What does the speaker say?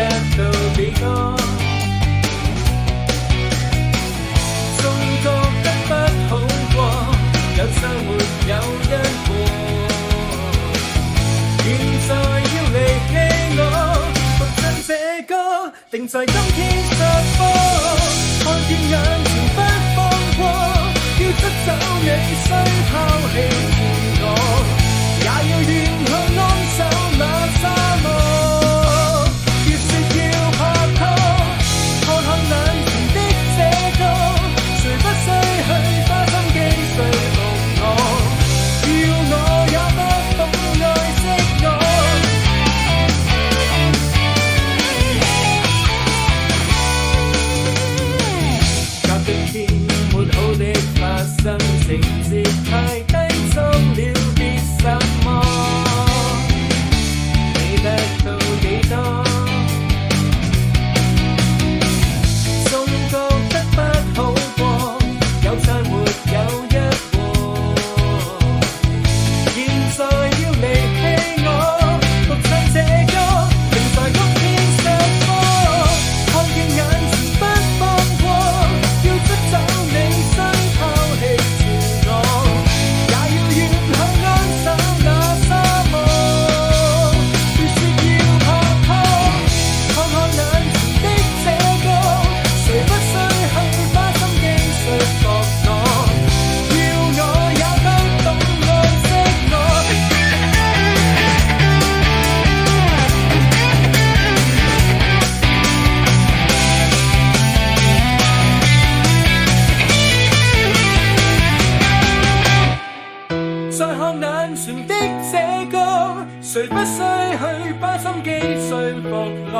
得到幾多？總覺得不好過，有相沒有因果。現在要離棄我，獨唱這歌，定在今天殺科。看見眼前不放過，要執走你雖拋棄我，也要願去安守那沙漠。越說要拍拖，看看眼前的這個，誰不需去花心機說服我，要我也不懂愛惜我。隔的天沒好的發生，情節太低俗了，別什麼？你得到幾多？總覺得不好過，有讚沒有一和。現在要離棄我，獨唱這歌，定在今天殺科。看見眼前不放過，要執走你雖拋棄住我，也要願去安守那沙漠。越說要拍拖，看看眼前的這個，誰不需去花心機說服我，要我也不懂愛惜我。再看眼前的這個，誰不需去花心機說服我。